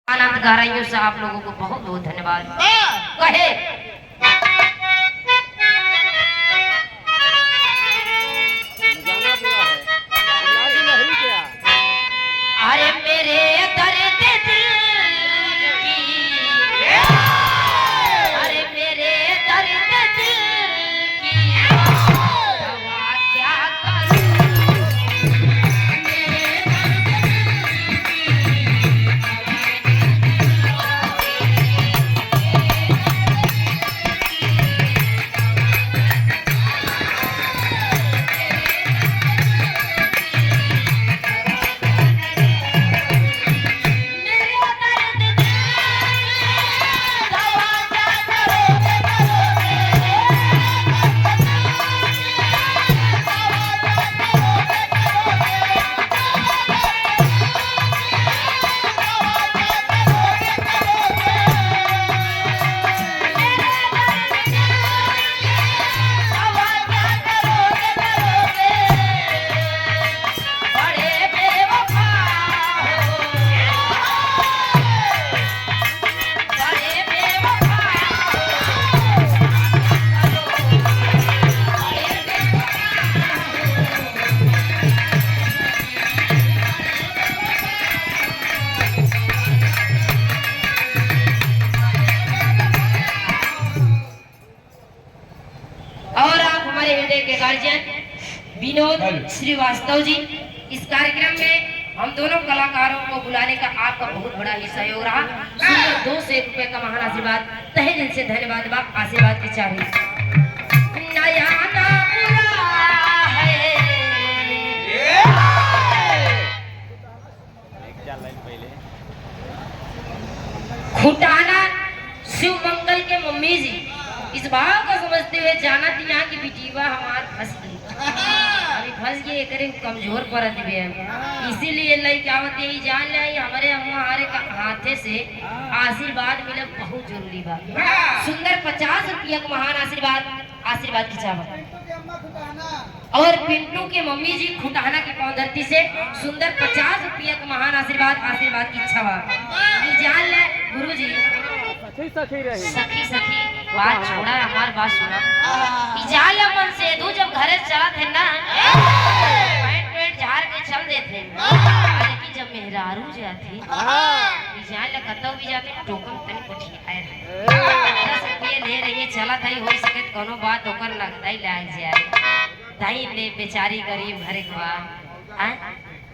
आनंद गाराइयों से आप लोगों को बहुत बहुत धन्यवाद। कहे अरे मेरे दर्द दिल की, अरे मेरे दर्द दिल की दवा क्या करूं, गार्जियन विनोद श्रीवास्तव जी। इस कार्यक्रम में हम दोनों कलाकारों को बुलाने का आपका बहुत बड़ा ही सहयोग रहा। 2 से रुपए का महान आशीर्वाद, तहे दिल से धन्यवाद बा। आशीर्वाद की चाह नया ना बुरा है, खुटाना शिव मंगल के मम्मी जी इस बात को समझते हुए जाना थी यहाँ की बिटीवा हमार फंस गई, अभी फंस गई करे कमजोर पर दिवे, इसीलिए नहीं क्या होते ही जान ले हमारे हमारे हाथे से आशीर्वाद मिले बहुत जरूरी बा। सुंदर 50 रुपया का महान आशीर्वाद, आशीर्वाद की चाहत। और पिंटू के मम्मी जी खुटाना की पौधरती से सुंदर 50 रुपया का महान आशीर्वाद, आशीर्वाद की इच्छा बा। जान ले गुरु जी सखी सखी बात छोड़ा, हमार बात सुना। इजाल मन से दू जब घरे चला थे ना पैंट पैंट झाड़ के चल देते, लेकिन जब मेहरारू जाती इजाल कतौ भी जाते टोकन तनी पठियाए रहे 10 रुपये ले रही चला था हो सके कोनो बात ओकर लगदाई लाग जाए दाई ले बेचारी गरीब घरे के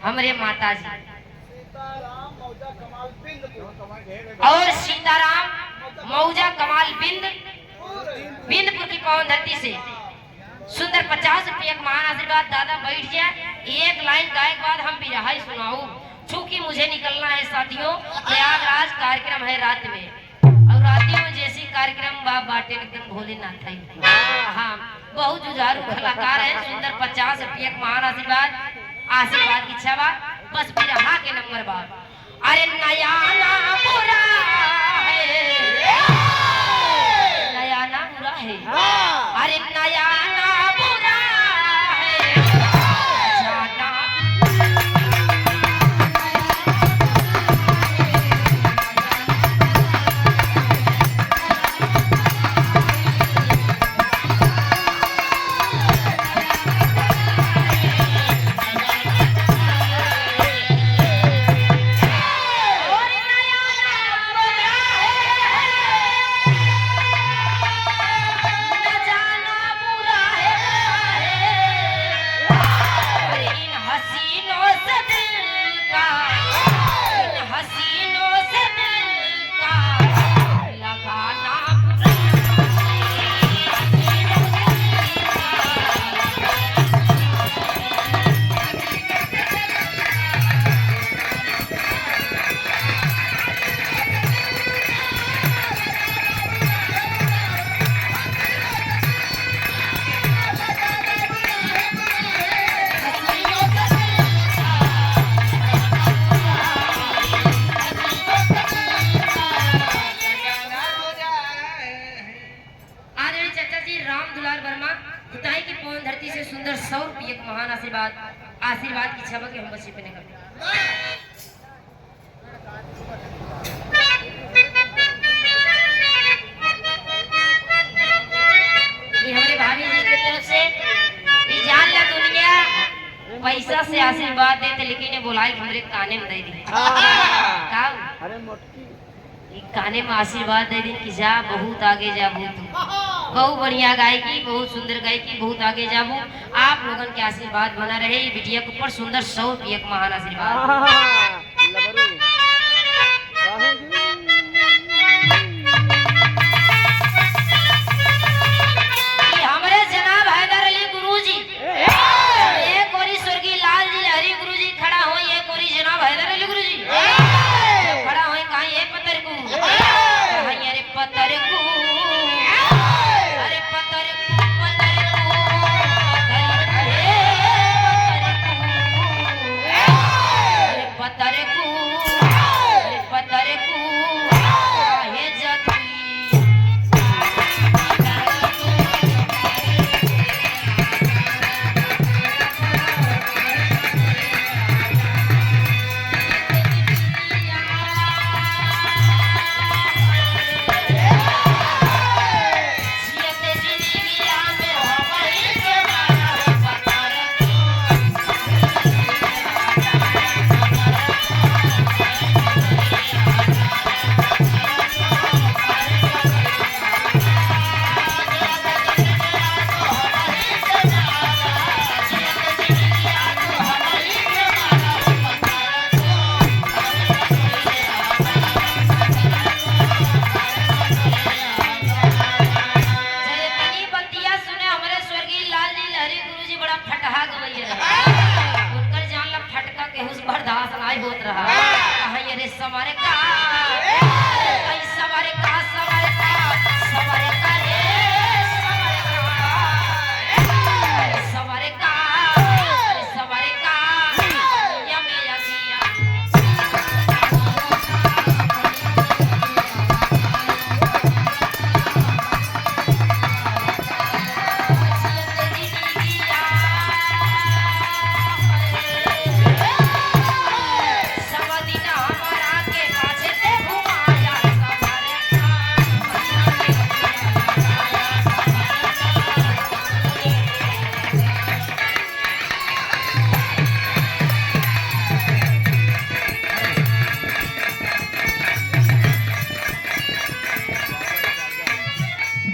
हमरे माता जी और सीताराम मौजा कमाल बिंदपुर की पावन धरती से सुंदर 50 रुपये का महान आशीर्वाद। दादा बैठ जाए, एक लाइन गायक बाद हम बिरहा सुनाऊं, चूंकि मुझे निकलना है साथियों, प्रयागराज कार्यक्रम है रात में, और रातियों जैसी कार्यक्रम बाप बाटे एकदम भोलेनाथ है। हाँ बहुत जुझारू कलाकार है। सुंदर 50 रुपये का महान आशीर्वाद, आशीर्वाद की इच्छा बात बस बिरहा के नंबर बात। अरे नया ना बुरा है, नया ना बुरा है, अरे नया ना बुरा है, जाना धरती से सुंदर 100 रुपये का महान आशीर्वाद, आशीर्वाद की इच्छा के हम बच्चे पे निकलते। के लेके ने बोलाई हमरे काने में दे दी हाँ। का अरे मोटकी ई काने में आशीर्वाद दे दी कि जा बहुत आगे जाबू तू बहुत बढ़िया गायकी बहुत सुंदर गायकी बहुत आगे जाबू आप लोगन के आशीर्वाद बना रहे ये बिटिया के ऊपर सुंदर 100 एक महान आशीर्वाद लबरू काहे जी? कि हमरे जनाब हैदर अली गुरुजी एक ओरी स्वर्गीय लाल जी लहरी गुरुजी खड़ा हो एक ओरी जनाब हैदर अली गुरुजी खड़ा हो कहां ये पत्थर को कहां अरे पत्थर को अरे पत्थर को पत्थर को अरे पत्थर को अरे पत्थर को काहे जतई जयतनी बतिया सुने हमरे स्वर्गीय लाल जी लहरी गुरुजी बड़ा फटहा गवैया रहे उनकर जान ला फटका के हुस बर्दाश्त नाय होत रहा कहां ये रे सवारे का कई सवारे का सवारे का सवारे का रे सवारे का अरे सवारे का या मेरा जिया सवदीना हमारा के पाछे ते घुमाया सवारे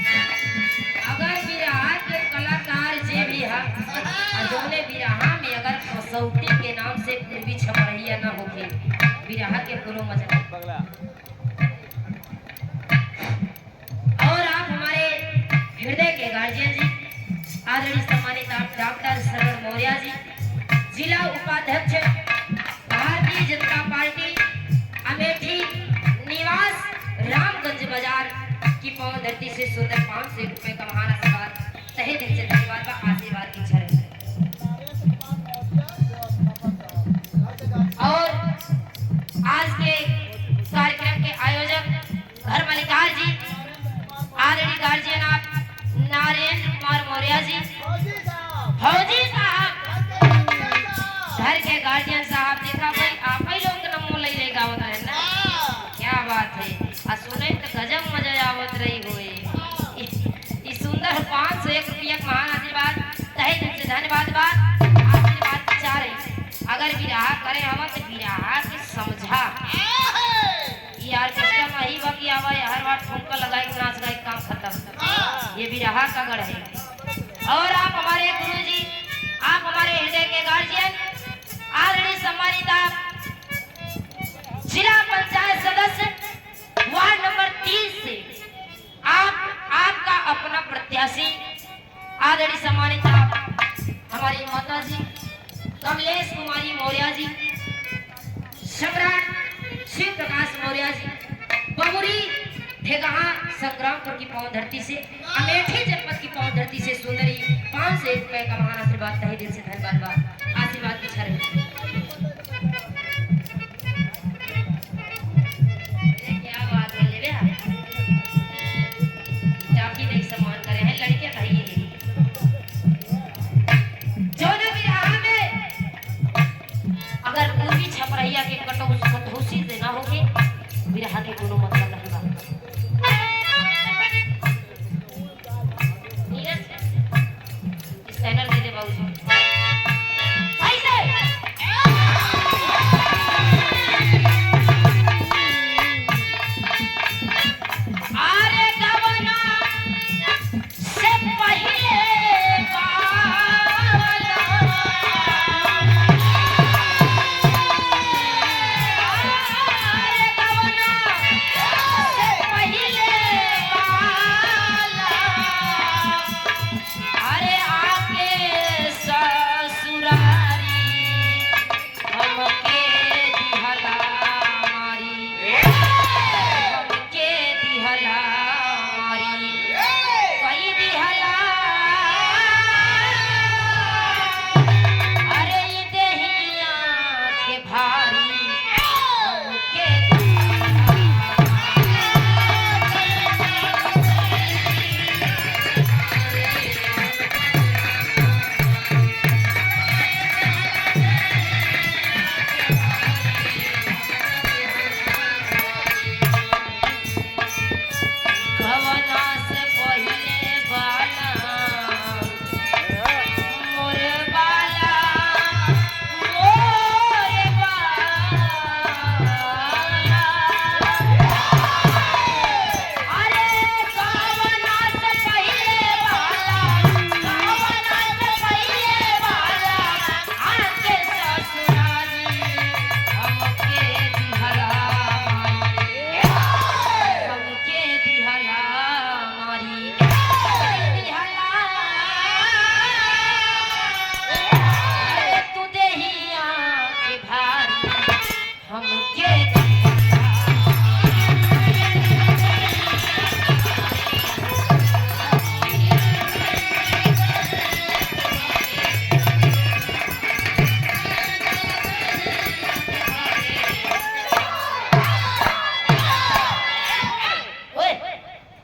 अगर बिरहा के कलाकार जे भी है जोने बिरहा में अगर कसौटी के नाम से पूर्वी छपरहिया न होके बिरहा के कोनो मजा नहीं। पगला और आप हमारे हृदय के गार्जियन जी आदरणीय सम्मानित आप डॉक्टर श्रवण मौर्य जी जिला उपाध्यक्ष भारतीय जनता पार्टी अमेठी निवास रामगंज बाजार की पवन धरती से सुंदर 500 रुपए का महान आशीर्वाद तहे दिल से धन्यवाद का आशीर्वाद की छड़ और आज के कार्यक्रम के आयोजक घर मलिकार जी आदरणीय गार्जियन आप नारायण कुमार मौर्य जी फौजी साहब घर के गार्जियन साहब देखा भाई आप ही लोग नमो ले ले गावत है ना क्या बात है आ सुने तो गजब मजा आवत रही होए ई सुंदर 501 रुपया का महान आशीर्वाद तहे दिल से धन्यवाद बा आशीर्वाद चाह रही अगर बिरहा करे हवा तो बिरहा के समझा ये ऑर्केस्ट्रा में ही बाकी आवा हर बार ठुमका लगाए नाच गाए काम खत्म ये बिरहा का गढ़ है और आप हमारे गुरुजी आप हमारे हृदय के गार्जियन आदरणीय सम्मानित आप जिला पंचायत सदस्य वार्ड नंबर 30 से आपका अपना प्रत्याशी आदरणीय सम्मानित आप हमारी माता जी कमलेश कुमारी मौर्य जी सम्राट शिव प्रकाश मौर्य जी बबुरी ठेगाहा संग्रामपुर की पवन धरती से अमेठी जनपद की पवन धरती से सुंदरी 500 रुपए का महान आशीर्वाद तहे दिल से धन्यवाद बा आशीर्वाद की छड़ क्या बात है ले रे जाति नहीं सम्मान करे हैं लड़के भाई जो न बिरहा में अगर पूर्वी छपरहिया के कटौसी से ना होगे बिरहा के कोनो मतलब